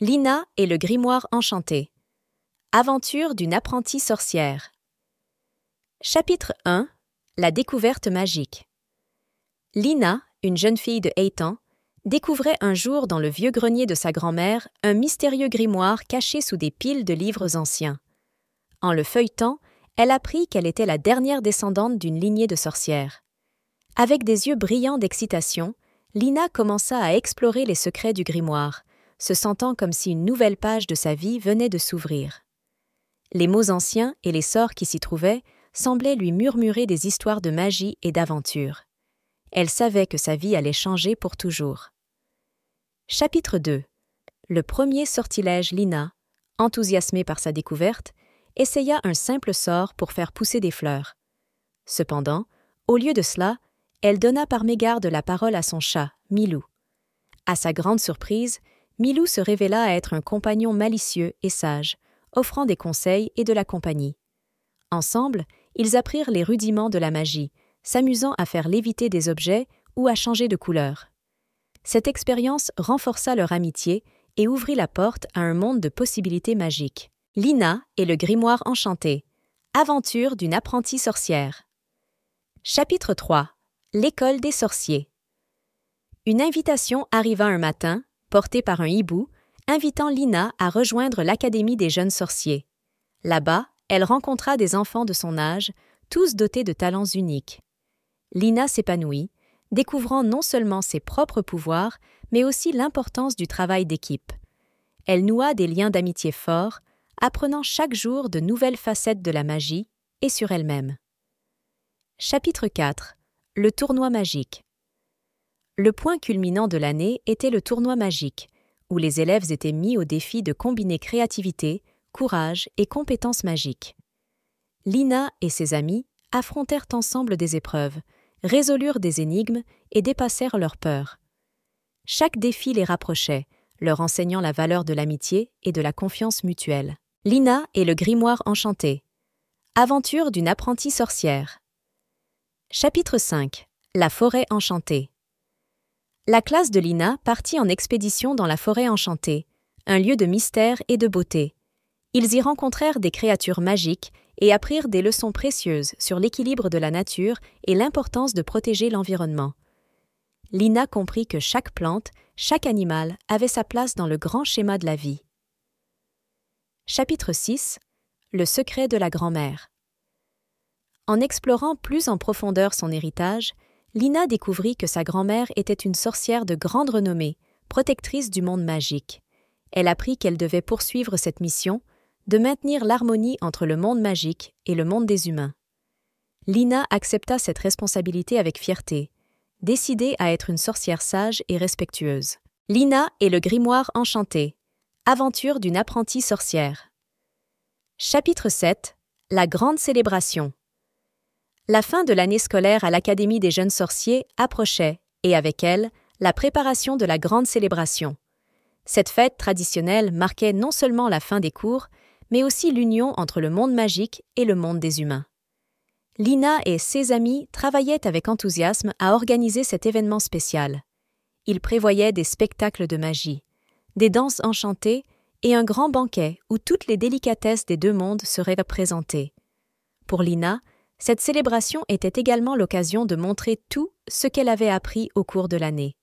Lina et le grimoire enchanté. Aventure d'une apprentie sorcière. Chapitre 1. La découverte magique. Lina, une jeune fille de 8 ans, découvrait un jour dans le vieux grenier de sa grand-mère un mystérieux grimoire caché sous des piles de livres anciens. En le feuilletant, elle apprit qu'elle était la dernière descendante d'une lignée de sorcières. Avec des yeux brillants d'excitation, Lina commença à explorer les secrets du grimoire, se sentant comme si une nouvelle page de sa vie venait de s'ouvrir. Les mots anciens et les sorts qui s'y trouvaient semblaient lui murmurer des histoires de magie et d'aventure. Elle savait que sa vie allait changer pour toujours. Chapitre 2. Le premier sortilège. Lina, enthousiasmée par sa découverte, essaya un simple sort pour faire pousser des fleurs. Cependant, au lieu de cela, elle donna par mégarde la parole à son chat, Milou. À sa grande surprise, Milou se révéla être un compagnon malicieux et sage, offrant des conseils et de la compagnie. Ensemble, ils apprirent les rudiments de la magie, s'amusant à faire léviter des objets ou à changer de couleur. Cette expérience renforça leur amitié et ouvrit la porte à un monde de possibilités magiques. Lina et le grimoire enchanté. Aventure d'une apprentie sorcière. Chapitre 3. L'école des sorciers. Une invitation arriva un matin, portée par un hibou, invitant Lina à rejoindre l'Académie des jeunes sorciers. Là-bas, elle rencontra des enfants de son âge, tous dotés de talents uniques. Lina s'épanouit, découvrant non seulement ses propres pouvoirs, mais aussi l'importance du travail d'équipe. Elle noua des liens d'amitié forts, apprenant chaque jour de nouvelles facettes de la magie et sur elle-même. Chapitre 4. Le tournoi magique. Le point culminant de l'année était le tournoi magique, où les élèves étaient mis au défi de combiner créativité, courage et compétences magiques. Lina et ses amis affrontèrent ensemble des épreuves, résolurent des énigmes et dépassèrent leurs peurs. Chaque défi les rapprochait, leur enseignant la valeur de l'amitié et de la confiance mutuelle. Lina et le grimoire enchanté. Aventure d'une apprentie sorcière. Chapitre 5. La forêt enchantée. La classe de Lina partit en expédition dans la forêt enchantée, un lieu de mystère et de beauté. Ils y rencontrèrent des créatures magiques et apprirent des leçons précieuses sur l'équilibre de la nature et l'importance de protéger l'environnement. Lina comprit que chaque plante, chaque animal avait sa place dans le grand schéma de la vie. Chapitre 6. Le secret de la grand-mère. En explorant plus en profondeur son héritage, Lina découvrit que sa grand-mère était une sorcière de grande renommée, protectrice du monde magique. Elle apprit qu'elle devait poursuivre cette mission, de maintenir l'harmonie entre le monde magique et le monde des humains. Lina accepta cette responsabilité avec fierté, décidée à être une sorcière sage et respectueuse. Lina et le grimoire enchanté. Aventure d'une apprentie sorcière. Chapitre 7. La grande célébration. La fin de l'année scolaire à l'Académie des jeunes sorciers approchait, et avec elle, la préparation de la grande célébration. Cette fête traditionnelle marquait non seulement la fin des cours, mais aussi l'union entre le monde magique et le monde des humains. Lina et ses amis travaillaient avec enthousiasme à organiser cet événement spécial. Ils prévoyaient des spectacles de magie, des danses enchantées et un grand banquet où toutes les délicatesses des deux mondes seraient présentées. Pour Lina, cette célébration était également l'occasion de montrer tout ce qu'elle avait appris au cours de l'année.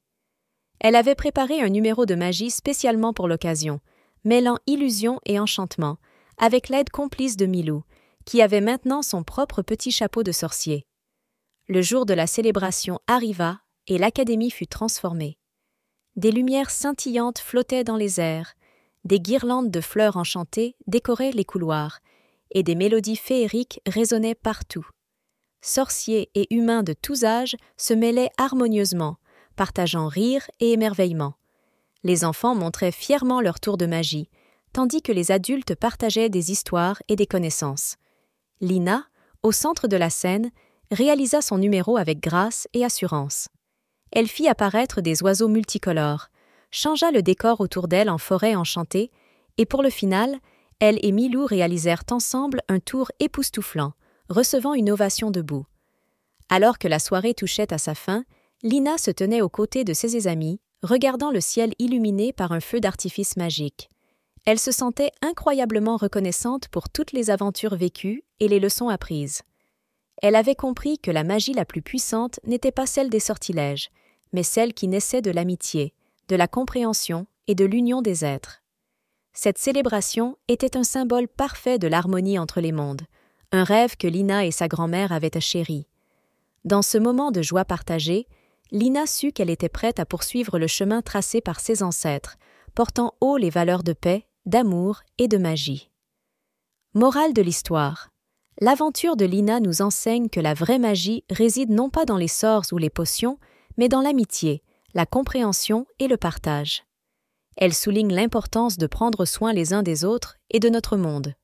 Elle avait préparé un numéro de magie spécialement pour l'occasion, mêlant illusion et enchantement, avec l'aide complice de Milou, qui avait maintenant son propre petit chapeau de sorcier. Le jour de la célébration arriva et l'académie fut transformée. Des lumières scintillantes flottaient dans les airs, des guirlandes de fleurs enchantées décoraient les couloirs, et des mélodies féeriques résonnaient partout. Sorciers et humains de tous âges se mêlaient harmonieusement, partageant rire et émerveillement. Les enfants montraient fièrement leur tour de magie, tandis que les adultes partageaient des histoires et des connaissances. Lina, au centre de la scène, réalisa son numéro avec grâce et assurance. Elle fit apparaître des oiseaux multicolores, changea le décor autour d'elle en forêt enchantée, et pour le final, elle et Milou réalisèrent ensemble un tour époustouflant, recevant une ovation debout. Alors que la soirée touchait à sa fin, Lina se tenait aux côtés de ses amis, regardant le ciel illuminé par un feu d'artifice magique. Elle se sentait incroyablement reconnaissante pour toutes les aventures vécues et les leçons apprises. Elle avait compris que la magie la plus puissante n'était pas celle des sortilèges, mais celle qui naissait de l'amitié, de la compréhension et de l'union des êtres. Cette célébration était un symbole parfait de l'harmonie entre les mondes, un rêve que Lina et sa grand-mère avaient chéri. Dans ce moment de joie partagée, Lina sut qu'elle était prête à poursuivre le chemin tracé par ses ancêtres, portant haut les valeurs de paix, d'amour et de magie. Morale de l'histoire. L'aventure de Lina nous enseigne que la vraie magie réside non pas dans les sorts ou les potions, mais dans l'amitié, la compréhension et le partage. Elle souligne l'importance de prendre soin les uns des autres et de notre monde.